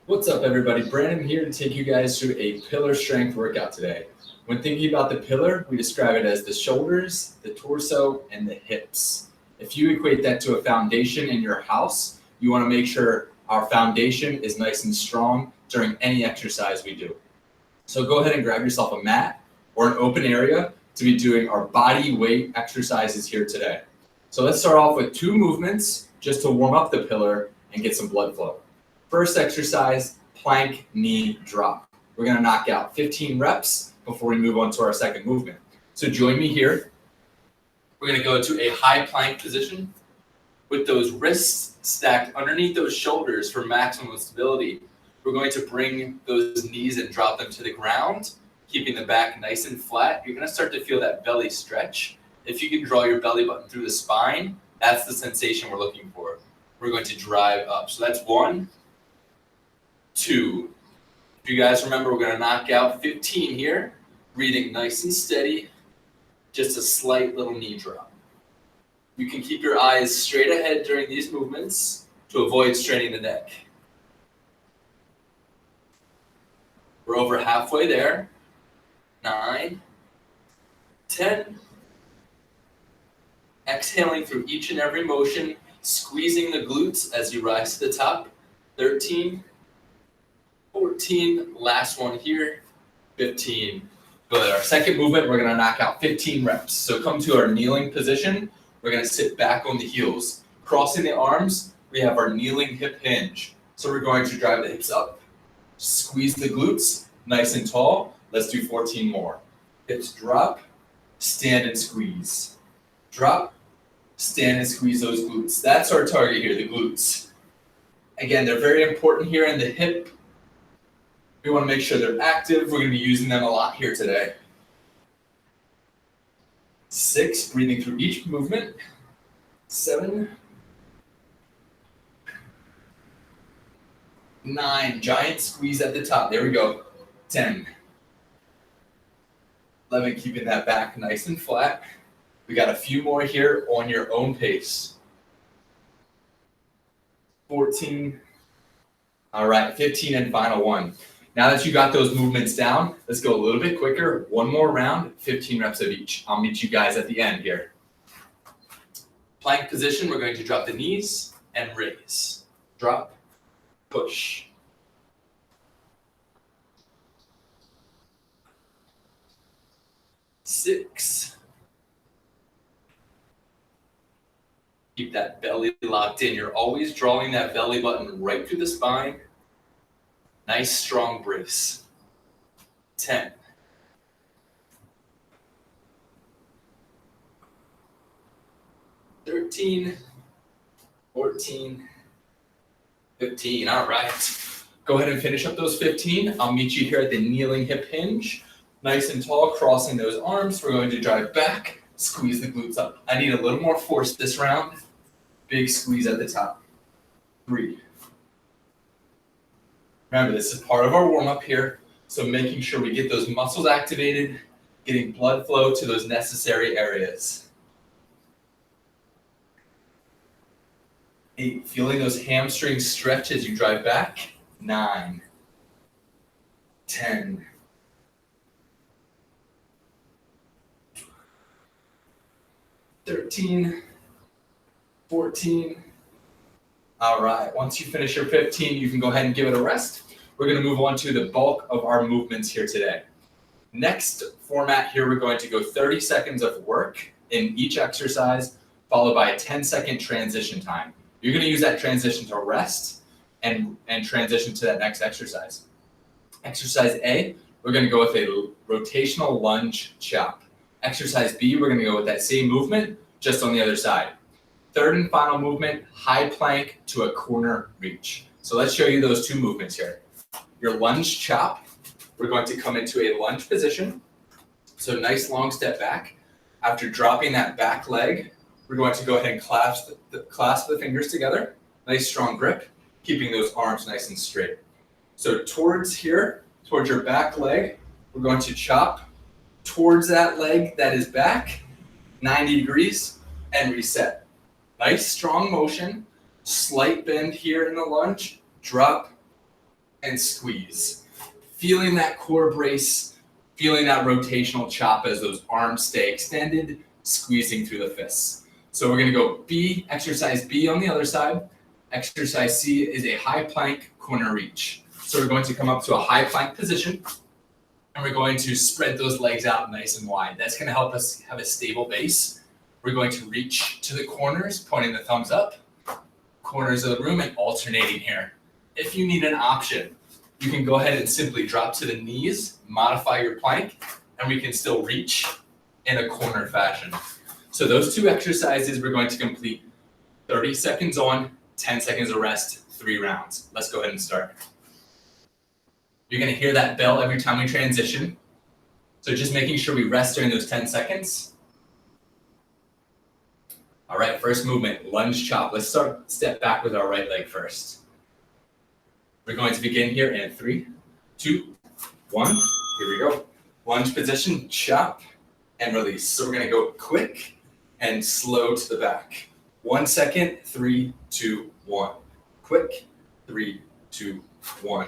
What's up, everybody? Brandon here to take you guys through a pillar strength workout today. When thinking about the pillar, we describe it as the shoulders, the torso, and the hips. If you equate that to a foundation in your house, you want to make sure our foundation is nice and strong during any exercise we do. So go ahead and grab yourself a mat or an open area to be doing our body weight exercises here today. So let's start off with 2 movements just to warm up the pillar and get some blood flow. First exercise, plank knee drop. We're going to knock out 15 reps before we move on to our second movement. So join me here. We're going to go to a high plank position with those wrists stacked underneath those shoulders for maximum stability. We're going to bring those knees and drop them to the ground, keeping the back nice and flat. You're going to start to feel that belly stretch. If you can draw your belly button through the spine, that's the sensation we're looking for. We're going to drive up. So that's 1, 2. If you guys remember, we're going to knock out 15 here. Breathing nice and steady. Just a slight little knee drop. You can keep your eyes straight ahead during these movements to avoid straining the neck. We're over halfway there. 9, 10. Exhaling through each and every motion, squeezing the glutes as you rise to the top. 13, 14, last one here, 15. Good. Our second movement, we're going to knock out 15 reps. So come to our kneeling position. We're going to sit back on the heels. Crossing the arms, we have our kneeling hip hinge. So we're going to drive the hips up, squeeze the glutes, nice and tall. Let's do 14 more. Hips drop, stand and squeeze. Drop, stand and squeeze those glutes. That's our target here, the glutes. Again, they're very important here in the hip. We want to make sure they're active. We're going to be using them a lot here today. 6, breathing through each movement. 7, 9, giant squeeze at the top. There we go. 10, 11, keeping that back nice and flat. We got a few more here on your own pace. 14. All right, 15 and final one. Now that you got those movements down, let's go a little bit quicker. One more round, 15 reps of each. I'll meet you guys at the end here. Plank position, we're going to drop the knees and raise. Drop, push. 6. Keep that belly locked in. You're always drawing that belly button right through the spine. Nice strong brace. 10. 13. 14. 15. All right. Go ahead and finish up those 15. I'll meet you here at the kneeling hip hinge. Nice and tall, crossing those arms. We're going to drive back, squeeze the glutes up. I need a little more force this round. Big squeeze at the top. 3. Remember, this is part of our warm-up here, so making sure we get those muscles activated, getting blood flow to those necessary areas. 8, feeling those hamstrings stretch as you drive back. 9, 10, 13, 14. All right, once you finish your 15, you can go ahead and give it a rest. We're going to move on to the bulk of our movements here today. Next format here, we're going to go 30 seconds of work in each exercise, followed by a 10-second transition time. You're going to use that transition to rest and transition to that next exercise. Exercise A, we're going to go with a rotational lunge chop. Exercise B, we're going to go with that same movement, just on the other side. Third and final movement, high plank to a corner reach. So let's show you those 2 movements here. Your lunge chop, we're going to come into a lunge position. So nice long step back. After dropping that back leg, we're going to go ahead and clasp the fingers together. Nice strong grip, keeping those arms nice and straight. So towards your back leg, we're going to chop towards that leg that is back, 90 degrees, and reset. Nice strong motion, slight bend here in the lunge, drop, and squeeze. Feeling that core brace, feeling that rotational chop as those arms stay extended, squeezing through the fists. So we're gonna go B, exercise B on the other side. Exercise C is a high plank corner reach. So we're going to come up to a high plank position and we're going to spread those legs out nice and wide. That's gonna help us have a stable base. We're going to reach to the corners, pointing the thumbs up, corners of the room and alternating here. If you need an option, you can go ahead and simply drop to the knees, modify your plank, and we can still reach in a corner fashion. So those two exercises we're going to complete 30 seconds on, 10 seconds of rest, 3 rounds. Let's go ahead and start. You're gonna hear that bell every time we transition. So just making sure we rest during those 10 seconds. All right, first movement, lunge chop. Let's step back with our right leg first. We're going to begin here in 3, 2, 1. Here we go. Lunge position, chop, and release. So we're gonna go quick and slow to the back. 1 second, 3, 2, 1. Quick, 3, 2, 1.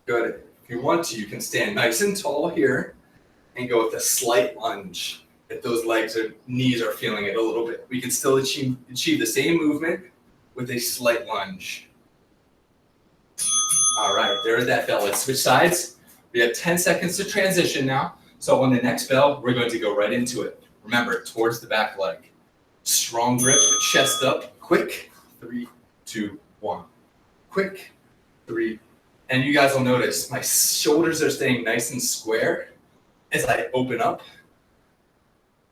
Good. If you want to, you can stand nice and tall here and go with a slight lunge. If those legs or knees are feeling it a little bit, we can still achieve the same movement with a slight lunge. All right, there's that bell. Let's switch sides. We have 10 seconds to transition now. So on the next bell, we're going to go right into it. Remember, towards the back leg. Strong grip, chest up, quick, 3, 2, 1. Quick, 3. And you guys will notice my shoulders are staying nice and square as I open up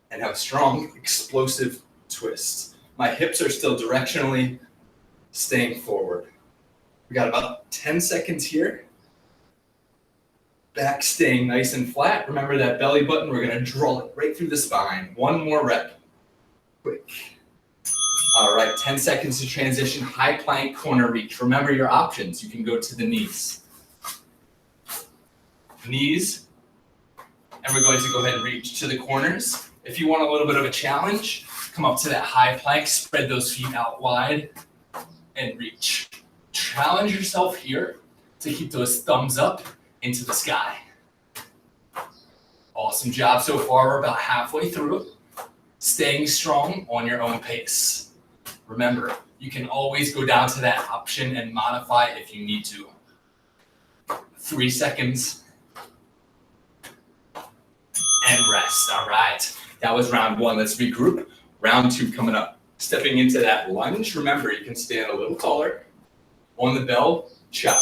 and have a strong, explosive twist. My hips are still directionally staying forward. We got about 10 seconds here. Back staying nice and flat. Remember that belly button, we're gonna draw it right through the spine. 1 more rep. Quick. All right, 10 seconds to transition, high plank, corner reach. Remember your options. You can go to the knees. Knees, and we're going to go ahead and reach to the corners. If you want a little bit of a challenge, come up to that high plank, spread those feet out wide, and reach. Challenge yourself here to keep those thumbs up into the sky. Awesome job so far. We're about halfway through. Staying strong on your own pace. Remember, you can always go down to that option and modify if you need to. 3 seconds. And rest. All right. That was round 1. Let's regroup. Round 2 coming up. Stepping into that lunge. Remember, you can stand a little taller. On the bell, chop.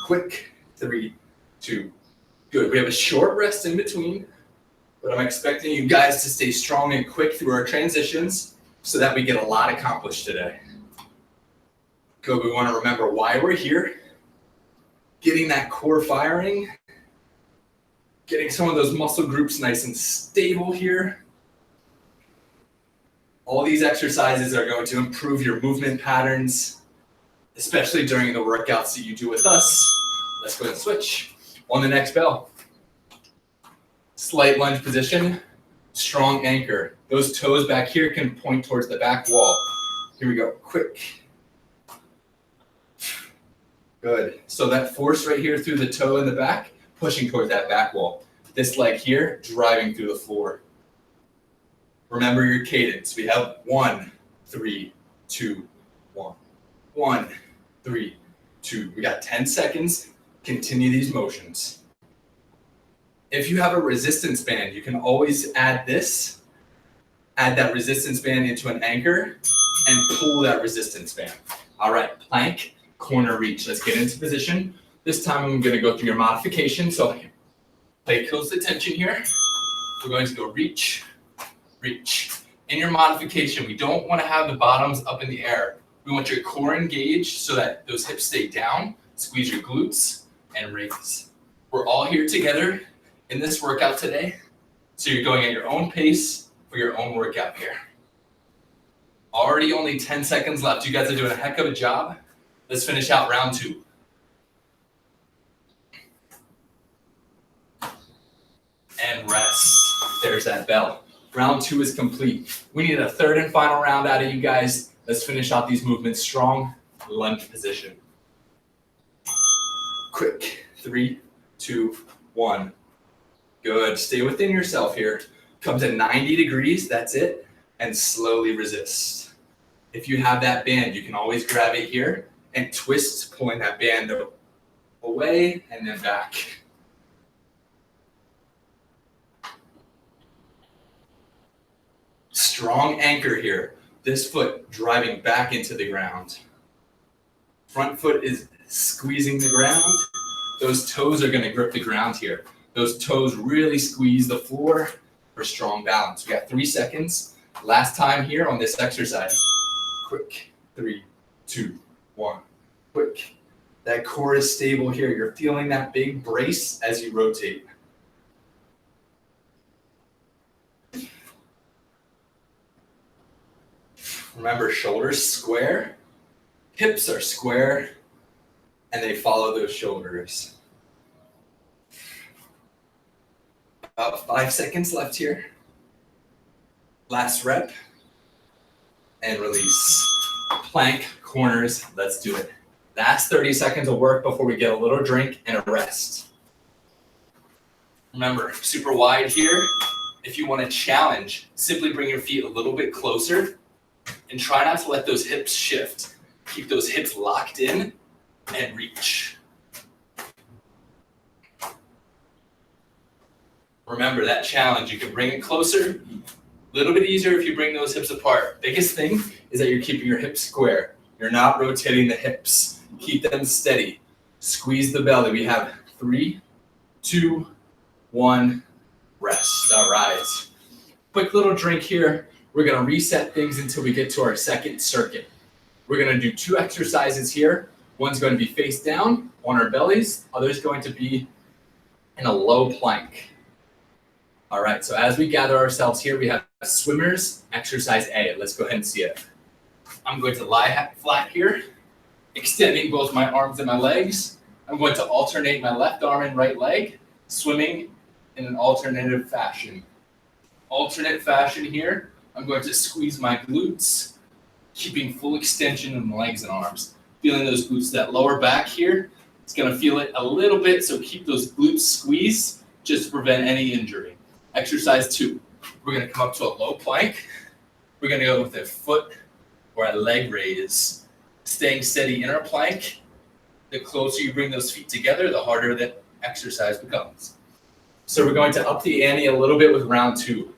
Quick. 3, 2. Good. We have a short rest in between, but I'm expecting you guys to stay strong and quick through our transitions so that we get a lot accomplished today. Good. We want to remember why we're here. Getting that core firing. Getting some of those muscle groups nice and stable here. All these exercises are going to improve your movement patterns, especially during the workouts that you do with us. Let's go ahead and switch. On the next bell, slight lunge position, strong anchor. Those toes back here can point towards the back wall. Here we go, quick. Good. So that force right here through the toe in the back, pushing towards that back wall. This leg here, driving through the floor. Remember your cadence. We have 1, 3, 2, 1. 1, 3, 2. We got 10 seconds. Continue these motions. If you have a resistance band, you can always add that resistance band into an anchor and pull that resistance band. All right, plank, corner reach. Let's get into position. This time I'm gonna go through your modification. So pay close attention here. We're going to go reach, reach. In your modification, we don't wanna have the bottoms up in the air. We want your core engaged so that those hips stay down. Squeeze your glutes and raise. We're all here together in this workout today. So you're going at your own pace for your own workout here. Already only 10 seconds left. You guys are doing a heck of a job. Let's finish out round 2. And rest. There's that bell. Round 2 is complete. We need a third and final round out of you guys. Let's finish out these movements strong. lunge position. Quick, 3, 2, 1. Good, stay within yourself here. Come to 90 degrees, that's it, and slowly resist. If you have that band, you can always grab it here and twist, pulling that band away and then back. Strong anchor here. This foot driving back into the ground. Front foot is squeezing the ground. Those toes are going to grip the ground here. Those toes really squeeze the floor for strong balance. We got 3 seconds. Last time here on this exercise. Quick, 3, 2, 1. Quick. That core is stable here. You're feeling that big brace as you rotate. Remember, shoulders square, hips are square, and they follow those shoulders. About 5 seconds left here. Last rep, and release. Plank, corners, let's do it. Last 30 seconds of work before we get a little drink and a rest. Remember, super wide here. If you want to challenge, simply bring your feet a little bit closer and try not to let those hips shift. Keep those hips locked in and reach. Remember that challenge, you can bring it closer. A little bit easier if you bring those hips apart. Biggest thing is that you're keeping your hips square. You're not rotating the hips. Keep them steady. Squeeze the belly. We have 3, 2, 1, rest. All right. Quick little drink here. We're going to reset things until we get to our second circuit. We're going to do 2 exercises here. One's going to be face down on our bellies. Other's going to be in a low plank. All right, so as we gather ourselves here, we have swimmers, exercise A. Let's go ahead and see it. I'm going to lie flat here, extending both my arms and my legs. I'm going to alternate my left arm and right leg, swimming in an alternative fashion. Alternate fashion here, I'm going to squeeze my glutes, keeping full extension in the legs and arms. Feeling those glutes, that lower back here, it's going to feel it a little bit, so keep those glutes squeezed just to prevent any injury. Exercise 2, we're going to come up to a low plank. We're going to go with a foot or a leg raise, staying steady in our plank. The closer you bring those feet together, the harder that exercise becomes. So we're going to up the ante a little bit with round 2.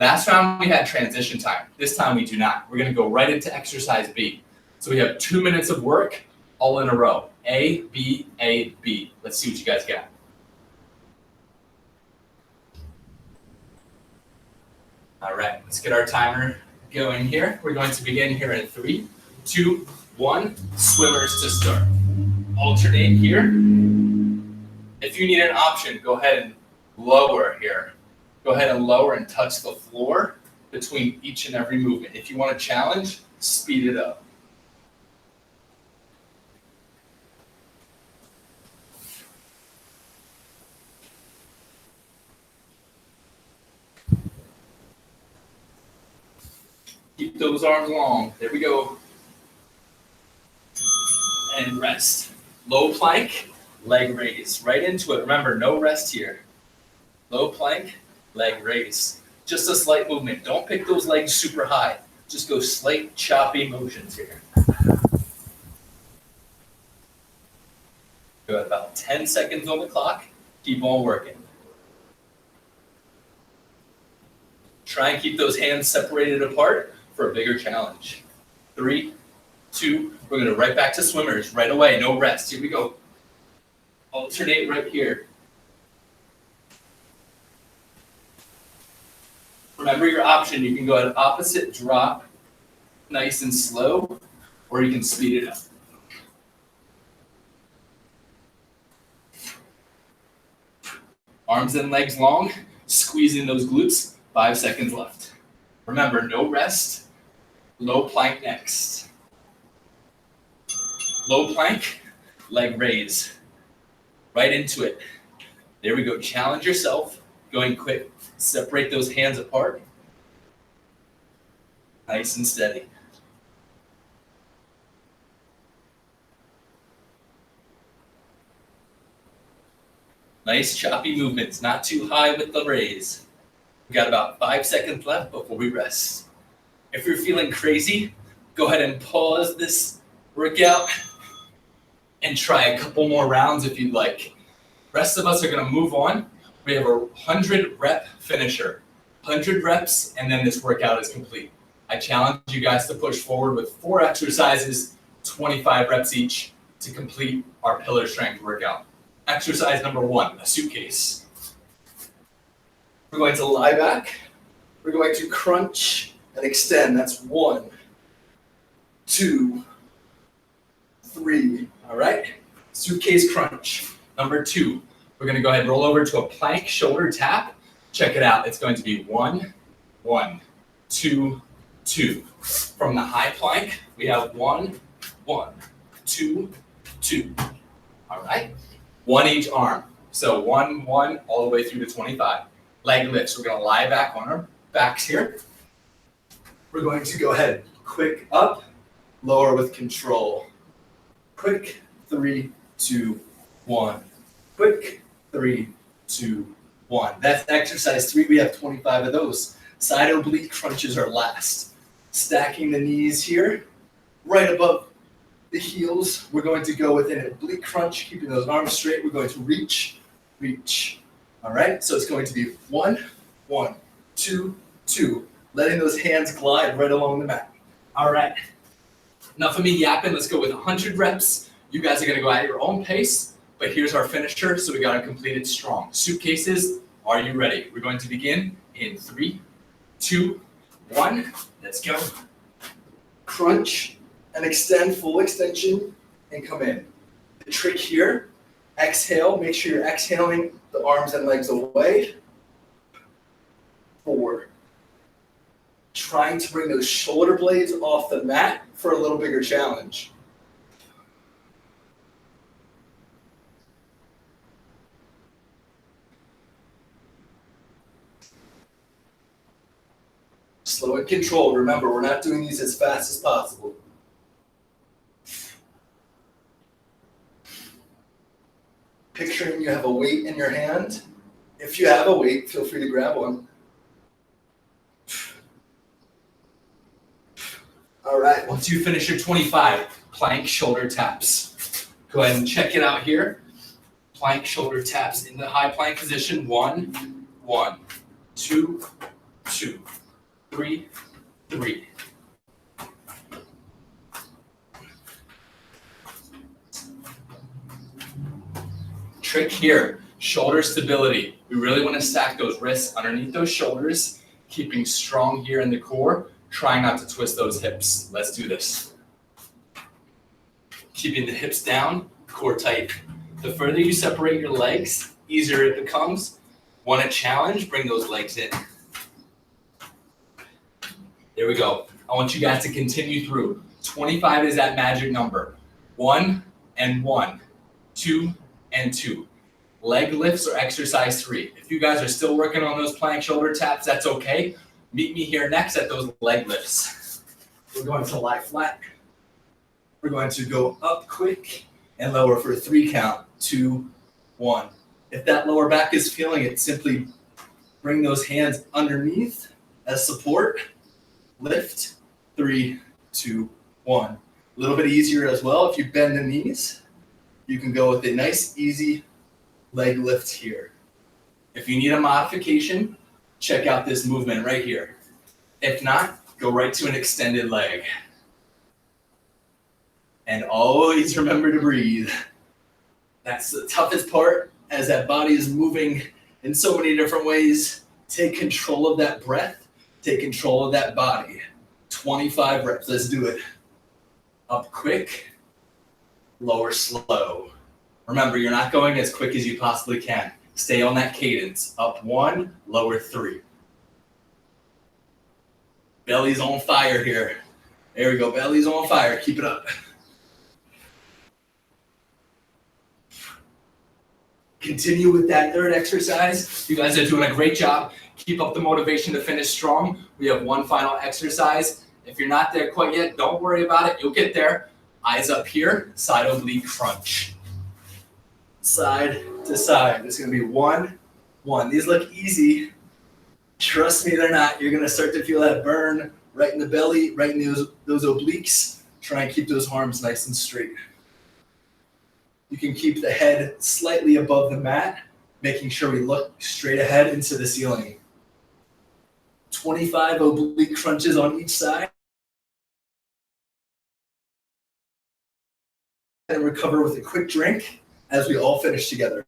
Last round we had transition time. This time we do not. We're going to go right into exercise B. So we have 2 minutes of work all in a row. A, B, A, B. Let's see what you guys got. All right, let's get our timer going here. We're going to begin here in 3, 2, 1. Swimmers to start. Alternate here. If you need an option, go ahead and lower here. Go ahead and lower and touch the floor between each and every movement. If you want to challenge, speed it up. Keep those arms long. There we go. And rest. Low plank, leg raise. Right into it. Remember, no rest here. Low plank, leg raise. Just a slight movement. Don't pick those legs super high. Just go slight, choppy motions here. Good. About 10 seconds on the clock. Keep on working. Try and keep those hands separated apart for a bigger challenge. 3, 2, we're going to right back to swimmers right away. No rest. Here we go. Alternate right here. Remember your option. You can go at opposite drop, nice and slow, or you can speed it up. Arms and legs long, squeezing those glutes. 5 seconds left. Remember, no rest. Low plank next. Low plank, leg raise. Right into it. There we go. Challenge yourself. Going quick. Separate those hands apart. Nice and steady. Nice choppy movements, not too high with the raise. We got about 5 seconds left before we rest. If you're feeling crazy, go ahead and pause this workout and try a couple more rounds if you'd like. Rest of us are gonna move on. We have a 100 rep finisher. 100 reps and then this workout is complete. I challenge you guys to push forward with 4 exercises, 25 reps each to complete our pillar strength workout. Exercise number 1, a suitcase. We're going to lie back. We're going to crunch and extend. That's 1, 2, 3. All right? Suitcase crunch. Number 2, we're going to go ahead and roll over to a plank shoulder tap. Check it out. It's going to be 1, 1, 2, 2. From the high plank, we have 1, 1, 2, 2. All right? 1 each arm. So 1, 1, all the way through to 25. Leg lifts. We're going to lie back on our backs here. We're going to go ahead, quick up, lower with control. Quick, 3, 2, 1. Quick, 3, 2, 1. That's exercise 3. We have 25 of those. Side oblique crunches are last. Stacking the knees here, right above the heels. We're going to go with an oblique crunch, keeping those arms straight. We're going to reach, reach. All right, so it's going to be 1, 1, 2, 2. Letting those hands glide right along the mat. All right, enough of me yapping. Let's go with 100 reps. You guys are going to go at your own pace, but here's our finisher, so we got to complete it strong. Suitcases, are you ready? We're going to begin in 3, 2, 1. Let's go. Crunch and extend, full extension, and come in. The trick here, exhale. Make sure you're exhaling the arms and legs away. 4. Trying to bring those shoulder blades off the mat for a little bigger challenge. 5. Slow and controlled. Remember, we're not doing these as fast as possible. Picturing you have a weight in your hand. If you have a weight, feel free to grab one. All right, once you finish your 25, plank shoulder taps. Go ahead and check it out here. Plank shoulder taps in the high plank position. 1, 1, 2, 2, 3, 3. Trick here, shoulder stability. We really want to stack those wrists underneath those shoulders, keeping strong here in the core. Try not to twist those hips. Let's do this. Keeping the hips down, core tight. The further you separate your legs, easier it becomes. Want a challenge? Bring those legs in. There we go. I want you guys to continue through. 25 is that magic number. 1 and 1, 2 and 2. Leg lifts are exercise 3. If you guys are still working on those plank shoulder taps, that's okay. Meet me here next at those leg lifts. We're going to lie flat. We're going to go up quick and lower for a 3 count. 2, 1. If that lower back is feeling it, simply bring those hands underneath as support. Lift. 3, 2, 1. A little bit easier as well. If you bend the knees, you can go with a nice, easy leg lift here. If you need a modification, check out this movement right here. If not, go right to an extended leg. And always remember to breathe. That's the toughest part, as that body is moving in so many different ways. Take control of that breath. Take control of that body. 25 reps, let's do it. Up quick, lower slow. Remember, you're not going as quick as you possibly can. Stay on that cadence. Up 1, lower 3. Belly's on fire here. There we go, belly's on fire. Keep it up. Continue with that third exercise. You guys are doing a great job. Keep up the motivation to finish strong. We have one final exercise. If you're not there quite yet, don't worry about it. You'll get there. Eyes up here, side oblique crunch. side to side. There's gonna be 1, 1. These look easy. Trust me, they're not. You're gonna start to feel that burn right in the belly, right in those obliques. Try and keep those arms nice and straight. You can keep the head slightly above the mat, making sure we look straight ahead into the ceiling. 25 oblique crunches on each side. And recover with a quick drink as we all finish together.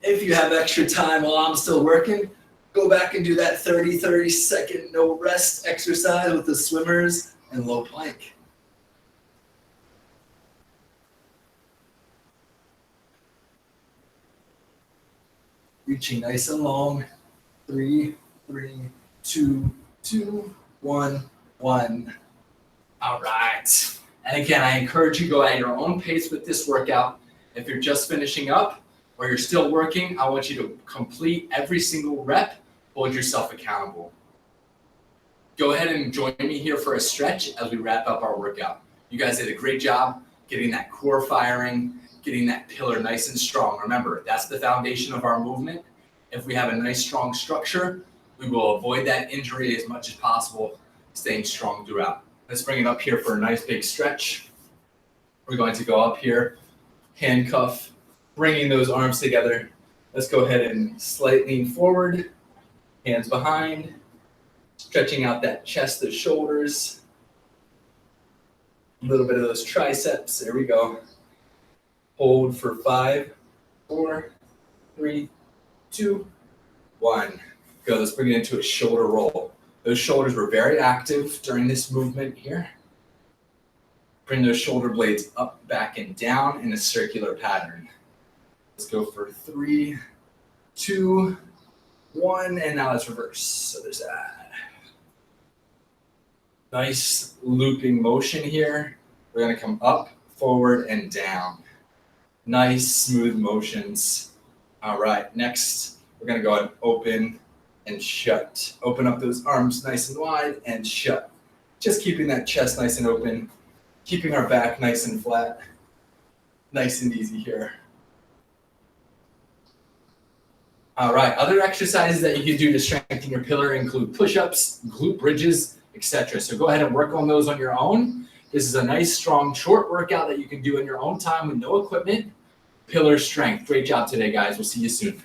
If you have extra time while I'm still working, go back and do that 30-second no rest exercise with the swimmers and low plank. Reaching nice and long. 3, 2, 1, 1. All right. And again, I encourage you to go at your own pace with this workout. If you're just finishing up or you're still working, I want you to complete every single rep. Hold yourself accountable. Go ahead and join me here for a stretch as we wrap up our workout. You guys did a great job getting that core firing, getting that pillar nice and strong. Remember, that's the foundation of our movement. If we have a nice, strong structure, we will avoid that injury as much as possible, staying strong throughout. Let's bring it up here for a nice big stretch. We're going to go up here, handcuff, bringing those arms together. Let's go ahead and slightly lean forward, hands behind, stretching out that chest, the shoulders, a little bit of those triceps. There we go. Hold for 5, 4, 3, 2, 1. Go. Let's bring it into a shoulder roll. Those shoulders were very active during this movement here. Bring those shoulder blades up, back, and down in a circular pattern. Let's go for 3, 2, 1, and now let's reverse. So there's that. Nice looping motion here. We're going to come up, forward, and down. Nice smooth motions. All right, next we're going to go ahead and open and shut. Open up those arms nice and wide and shut. Just keeping that chest nice and open, keeping our back nice and flat. Nice and easy here. All right, other exercises that you can do to strengthen your pillar include push-ups, glute bridges, etc. So go ahead and work on those on your own. This is a nice, strong, short workout that you can do in your own time with no equipment. Pillar strength. Great job today, guys. We'll see you soon.